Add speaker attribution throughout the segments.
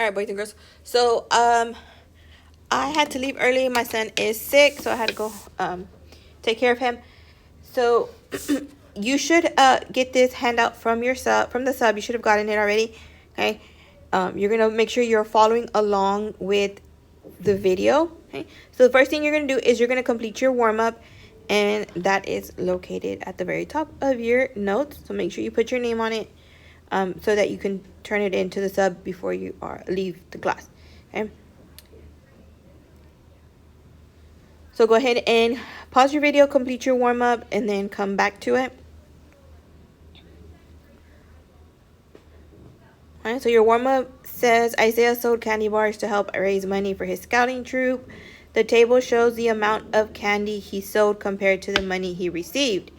Speaker 1: All right, boys and girls. So, I had to leave early. My son is sick, so I had to go take care of him. So, you should get this handout from your sub, from the sub. You should have gotten it already. Okay. You're gonna make sure you're following along with the video. Okay. So the first thing you're gonna do is you're gonna complete your warm up, and that is located at the very top of your notes. So make sure you put your name on it, so that you can turn it into the sub before you leave the class. Okay. So go ahead and pause your video, complete your warm up, and then come back to it. All right, so your warm up says Isaiah sold candy bars to help raise money for his scouting troop. The table shows the amount of candy he sold compared to the money he received.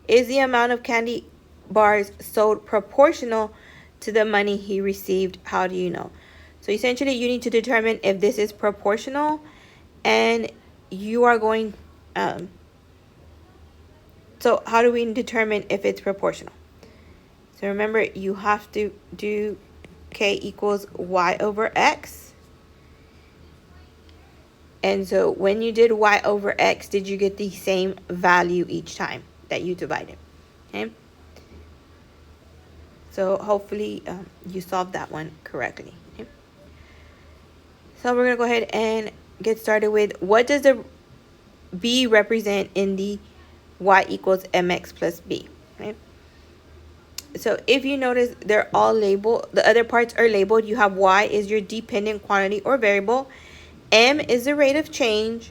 Speaker 1: Is the amount of candy bars sold proportional to the money he received? How do you know? So essentially, you need to determine if this is proportional, and you are going. So how do we determine if it's proportional? So remember, you have to do k equals y over x. And so when you did y over x, did you get the same value each time that you divided? Okay. So hopefully you solved that one correctly. Okay. So we're going to go ahead and get started with, what does the b represent in the y equals mx plus b? Okay. So if you notice, they're all labeled. The other parts are labeled. You have y is your dependent quantity or variable. M is the rate of change.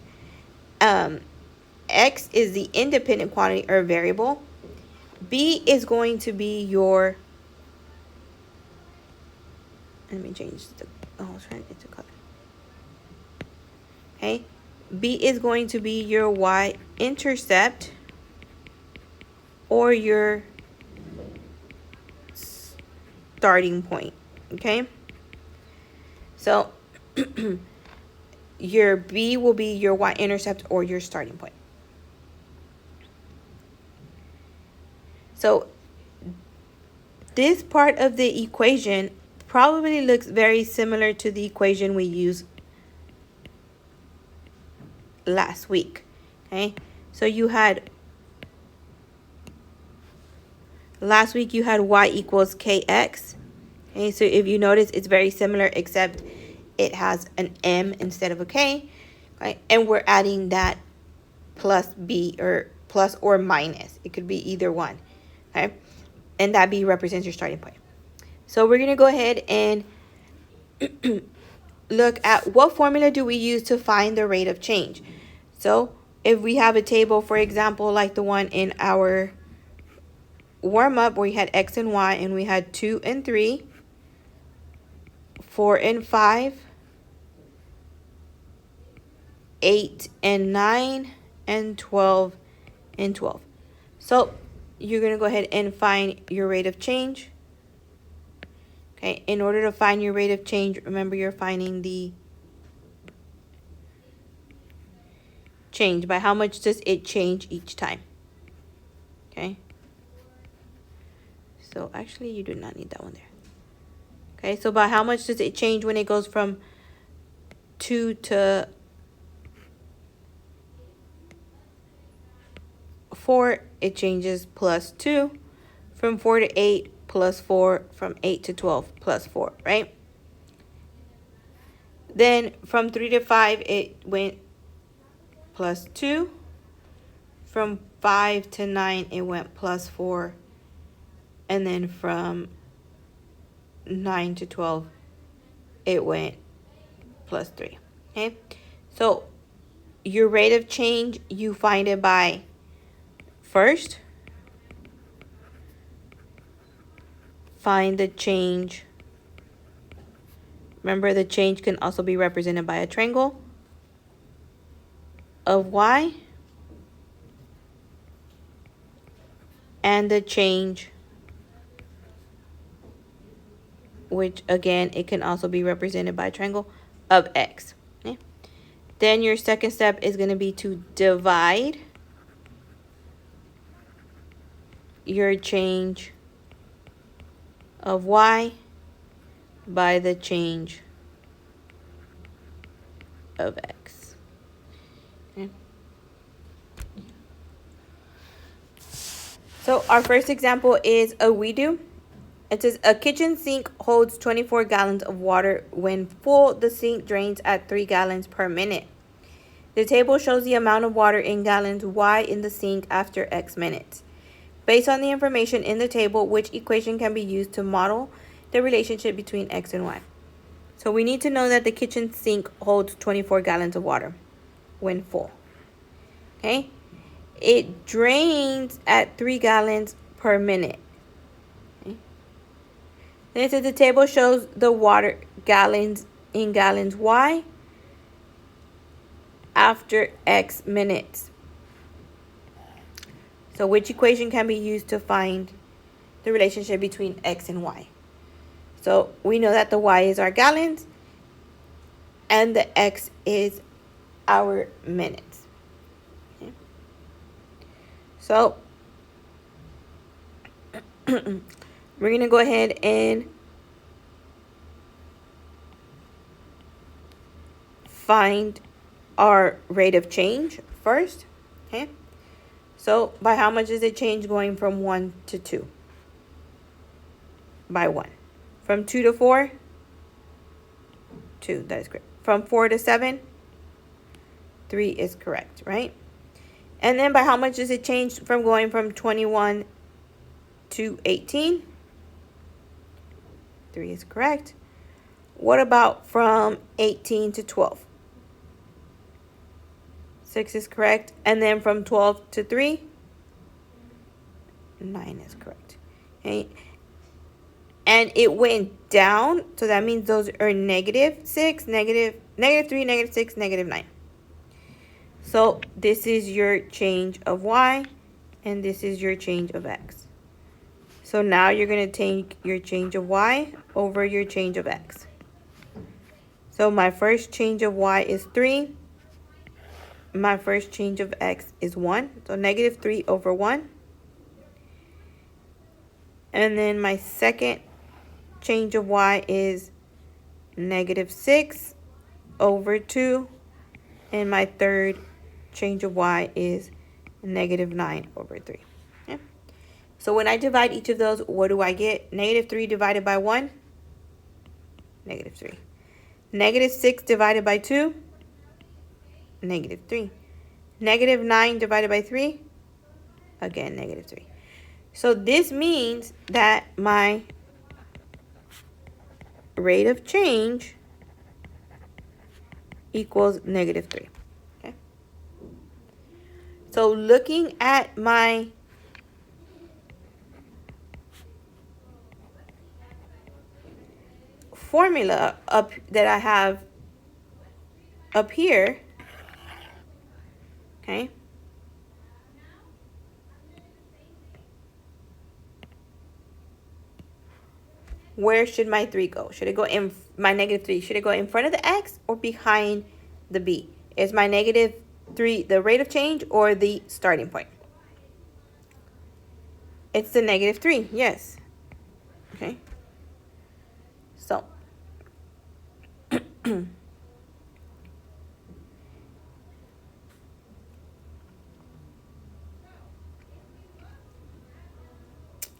Speaker 1: X is the independent quantity or variable. B is going to be your, let me change the, oh, I was trying to get the color. Okay. B is going to be your y-intercept or your starting point. Okay. So your B will be your y-intercept or your starting point. So this part of the equation probably looks very similar to the equation we used last week. Okay, so you had, last week you had y equals kx. Okay, so if you notice, it's very similar, except it has an m instead of a k. Okay, and we're adding that plus b, or plus or minus. It could be either one. Okay, and that b represents your starting point. So we're going to go ahead and look at what formula do we use to find the rate of change. So if we have a table, for example, like the one in our warm-up where we had x and y, and we had 2 and 3, 4 and 5, 8 and 9, and 12 and 12. So you're going to go ahead and find your rate of change. Okay, in order to find your rate of change, remember you're finding the change. By how much does it change each time? Okay. So actually, you do not need that one there. Okay, so by how much does it change when it goes from 2 to 4? It changes plus 2. From 4 to 8, plus 4. From 8 to 12, plus 4, right? Then from 3 to 5, it went plus 2. From 5 to 9, it went plus 4. And then from 9 to 12, it went plus 3. Okay, so your rate of change, you find it by, first, find the change. Remember, the change can also be represented by a triangle of y, and the change, which again, it can also be represented by a triangle of x. Okay. Then your second step is going to be to divide your change of y by the change of x. Okay. So our first example is a redo. It says a kitchen sink holds 24 gallons of water. When full, the sink drains at 3 gallons per minute. The table shows the amount of water in gallons Y in the sink after X minutes. Based on the information in the table, which equation can be used to model the relationship between X and Y? So we need to know that the kitchen sink holds 24 gallons of water when full. Okay? It drains at 3 gallons per minute. Okay? Then it says the table shows the water gallons in gallons Y after X minutes. So which equation can be used to find the relationship between X and Y? So we know that the Y is our gallons and the X is our minutes. Okay. So we're going to go ahead and find our rate of change first. Okay. So by how much does it change going from 1 to 2? By 1. From 2 to 4? 2. That is correct. From 4 to 7? 3 is correct, right? And then by how much does it change from going from 21 to 18? 3 is correct. What about from 18 to 12? 6 is correct. And then from 12 to 3? 9 is correct. Okay. And it went down, so that means those are -6, -3, -6, -9. So this is your change of Y, and this is your change of X. So now you're going to take your change of Y over your change of X. So my first change of Y is 3. My first change of X is 1. So -3 over 1. And then my second change of Y is -6 over 2. And my third change of Y is -9 over 3. Okay. So when I divide each of those, what do I get? -3 divided by 1, -3. -6 divided by 2, -3. -9 divided by 3, again, -3. So this means that my rate of change equals -3. Okay. So looking at my formula up that I have up here, okay, where should my 3 go? Should it go in my -3? Should it go in front of the X or behind the B? Is my -3 the rate of change or the starting point? It's the -3, yes. Okay. So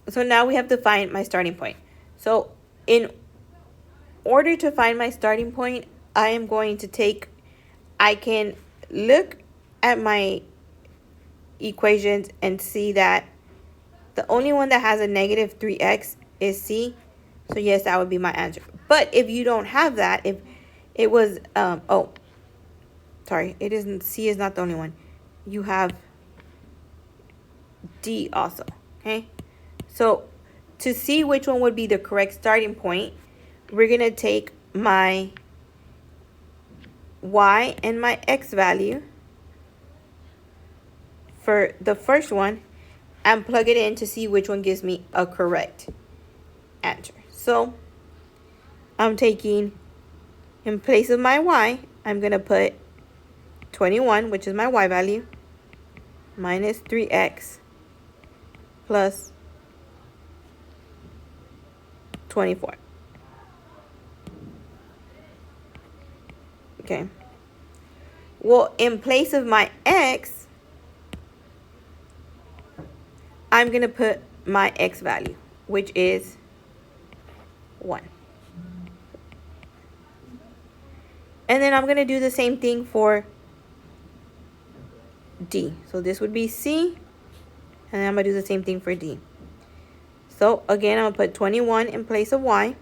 Speaker 1: so now we have to find my starting point. So in order to find my starting point, I am going to I can look at my equations and see that the only one that has a -3x is C. So yes, that would be my answer. But if you don't have that, if it was, oh, sorry, it isn't, C is not the only one. You have D also, okay? So to see which one would be the correct starting point, we're going to take my Y and my X value for the first one and plug it in to see which one gives me a correct answer. So I'm taking, in place of my Y, I'm going to put 21, which is my Y value, minus 3x plus 24. Okay. Well, in place of my x, I'm going to put my x value, which is 1. And then I'm going to do the same thing for D. So this would be C. And then I'm going to do the same thing for D. So again, I'm going to put 21 in place of y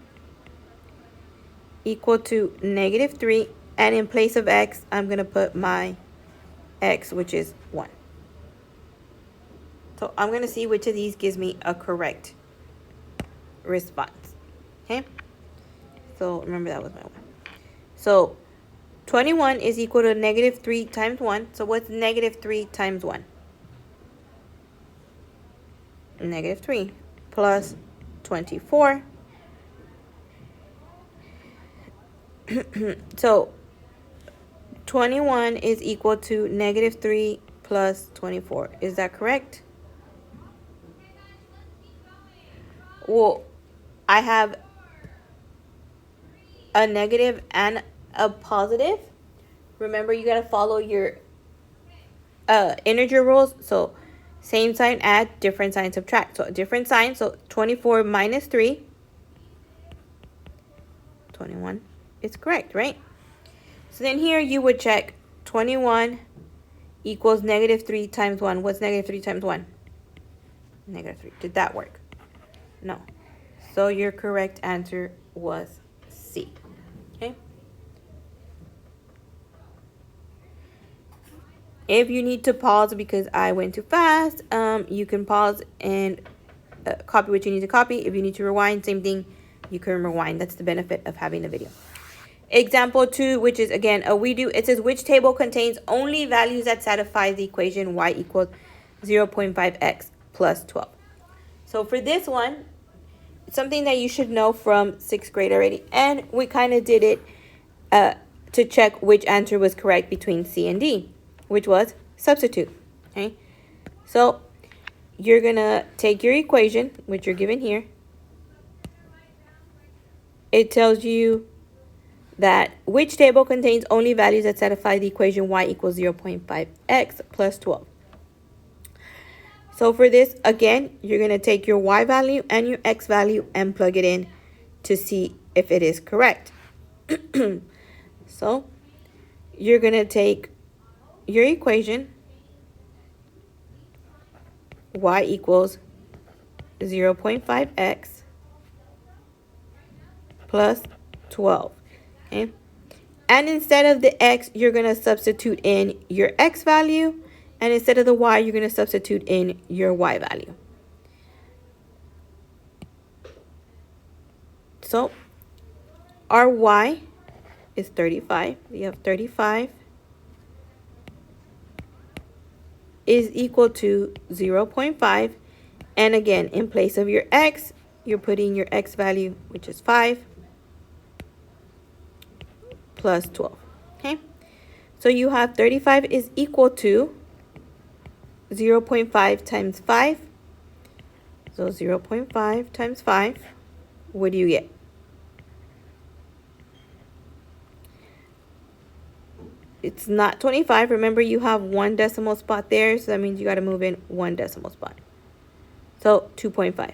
Speaker 1: equal to negative 3. And in place of x, I'm going to put my x, which is 1. So I'm going to see which of these gives me a correct response. Okay? So remember that was my 1. So 21 is equal to negative 3 times 1. So what's negative 3 times 1? Negative 3 plus 24. So 21 is equal to negative 3 plus 24. Is that correct? Well, I have a negative and a positive. Remember, you got to follow your integer rules. So same sign add, different sign subtract. So different sign. So 24 minus 3. 21 is correct, right? So then here you would check 21 equals negative 3 times 1. What's negative 3 times 1? Negative 3. Did that work? No. So your correct answer was C. Okay? If you need to pause because I went too fast, you can pause and copy what you need to copy. If you need to rewind, same thing, you can rewind. That's the benefit of having a video. Example 2, which is again a redo. It says which table contains only values that satisfy the equation y equals 0.5x plus 12. So for this one, it's something that you should know from 6th grade already. And we kind of did it to check which answer was correct between C and D, which was substitute. Okay, so you're going to take your equation, which you're given here. It tells you that which table contains only values that satisfy the equation y equals 0.5x plus 12. So for this, again, you're going to take your y value and your x value and plug it in to see if it is correct. So you're going to take your equation, y equals 0.5x plus 12. Okay? And instead of the x, you're going to substitute in your x value. And instead of the y, you're going to substitute in your y value. So our y is 35. We have 35 is equal to 0.5. And again, in place of your x, you're putting your x value, which is 5, plus 12. Okay? So you have 35 is equal to 0.5 times 5. So 0.5 times 5, what do you get? It's not 25. Remember, you have 1 decimal spot there, so that means you got to move in 1 decimal spot. So 2.5.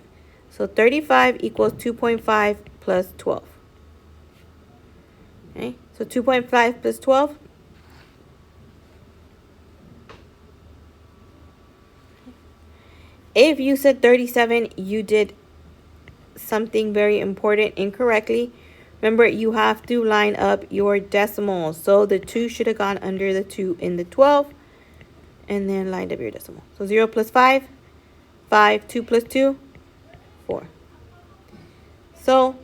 Speaker 1: So 35 equals 2.5 plus 12. Okay, so 2.5 plus 12. If you said 37, you did something very important incorrectly. Remember, you have to line up your decimals. So the 2 should have gone under the 2 in the 12. And then lined up your decimal. So 0 plus 5, 5, 2 plus 2, 4. So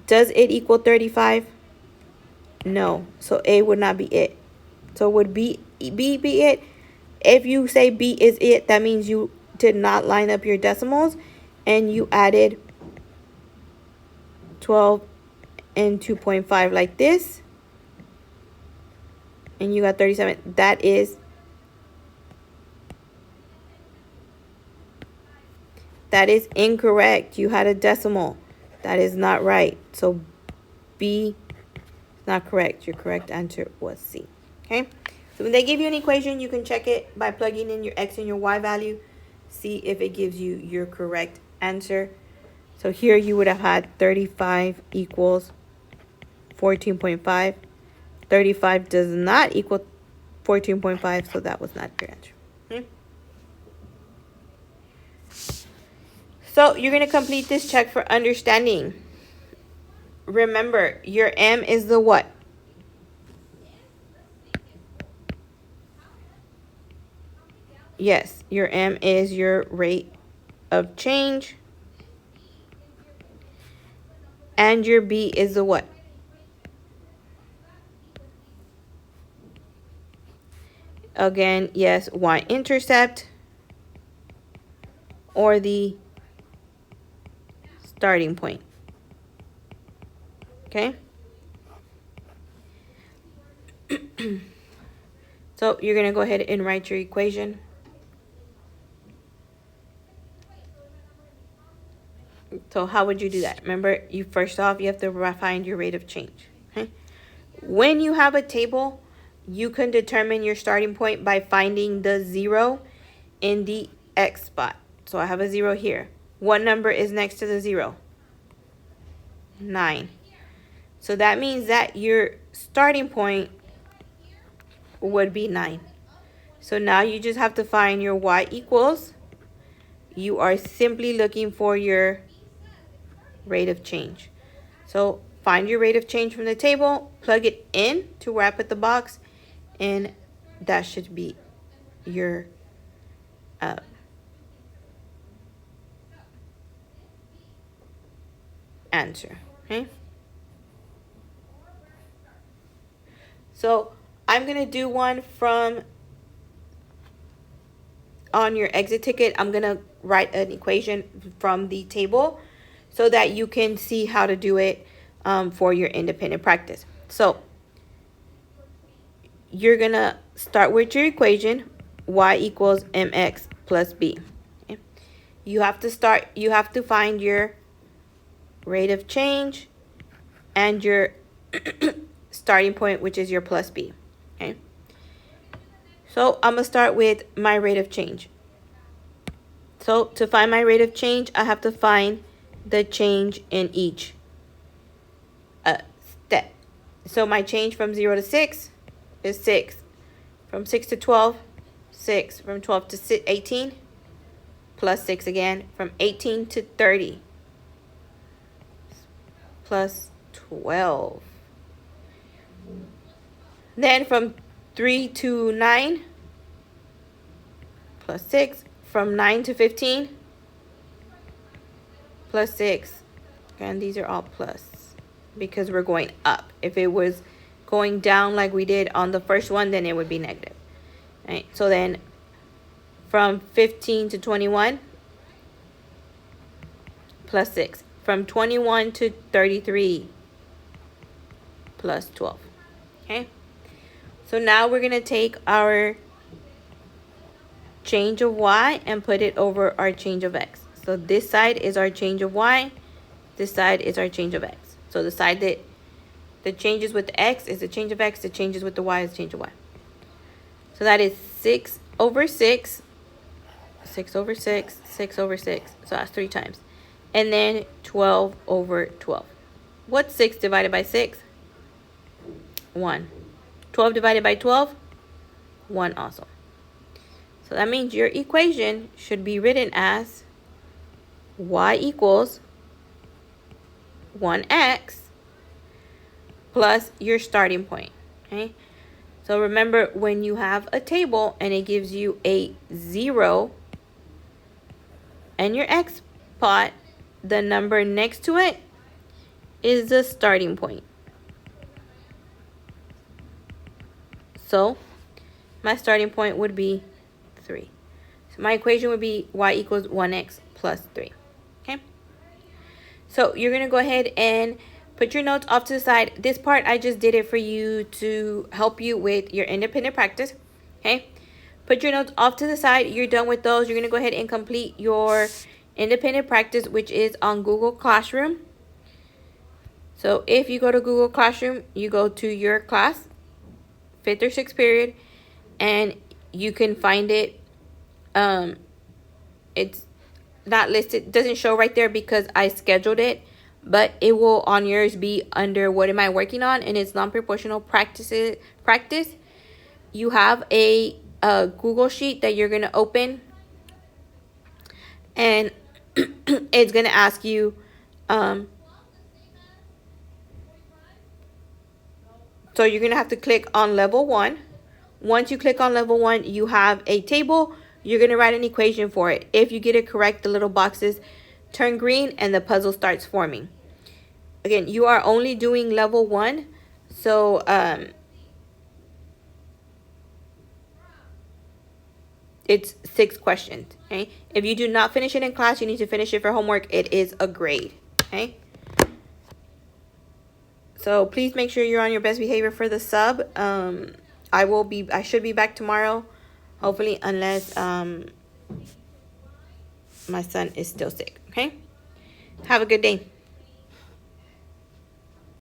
Speaker 1: does it equal 35? No. So A would not be it. So would B be it? If you say B is it, that means you did not line up your decimals and you added 12 and 2.5 like this. And you got 37. That is incorrect. You had a decimal. That is not right. So B Not correct. Your correct answer was C. Okay? So when they give you an equation, you can check it by plugging in your x and your y value. See if it gives you your correct answer. So here you would have had 35 equals 14.5. 35 does not equal 14.5, so that was not your answer. Okay? So you're going to complete this check for understanding. Remember, your M is the what? Yes, your M is your rate of change. And your B is the what? Again, yes, y-intercept or the starting point. Okay? So you're going to go ahead and write your equation. So how would you do that? Remember, you first off, you have to find your rate of change. Okay? When you have a table, you can determine your starting point by finding the 0 in the x spot. So I have a 0 here. What number is next to the 0? 9. So that means that your starting point would be 9. So now you just have to find your y equals. You are simply looking for your rate of change. So find your rate of change from the table, plug it in to where I put the box, and that should be your answer. Okay. So I'm gonna do one from on your exit ticket. I'm gonna write an equation from the table so that you can see how to do it for your independent practice. So you're gonna start with your equation, y equals mx plus b. Okay? You have to find your rate of change and your starting point, which is your plus b. Okay. So I'm gonna start with my rate of change. So to find my rate of change, I have to find the change in each step. So my change from 0 to 6 is 6. From 6 to 12, 6. From 12 to 18, plus 6 again. From 18 to 30, plus 12. Then from 3 to 9, plus 6. From 9 to 15, plus 6. And these are all plus because we're going up. If it was going down like we did on the first one, then it would be negative. All right, so then from 15 to 21, plus 6. From 21 to 33, plus 12. Okay? So now we're going to take our change of y and put it over our change of x. So this side is our change of y. This side is our change of x. So the side that the changes with the x is the change of x. The changes with the y is the change of y. So that is 6 over 6. 6 over 6. 6 over 6. So that's 3 times. And then 12 over 12. What's 6 divided by 6? 1. 12 divided by 12? 1 also. So that means your equation should be written as y equals 1x plus your starting point. Okay? So remember, when you have a table and it gives you a 0 and your x spot, the number next to it is the starting point. So my starting point would be 3. So my equation would be y equals 1x plus 3. Okay? So you're going to go ahead and put your notes off to the side. This part, I just did it for you to help you with your independent practice. Okay? Put your notes off to the side. You're done with those. You're going to go ahead and complete your independent practice, which is on Google Classroom. So if you go to Google Classroom, you go to your class, 5th or 6th period, and you can find it. It's not listed, doesn't show right there because I scheduled it, but it will on yours be under what am I working on, and it's non-proportional practice. You have a Google sheet that you're gonna open, and it's gonna ask you so you're gonna have to click on level 1. Once you click on level 1, you have a table. You're gonna write an equation for it. If you get it correct, the little boxes turn green and the puzzle starts forming. Again, you are only doing level 1, so it's 6 questions. Okay, if you do not finish it in class, you need to finish it for homework. It is a grade. Okay, so please make sure you're on your best behavior for the sub. I should be back tomorrow, hopefully, unless my son is still sick. Okay, have a good day.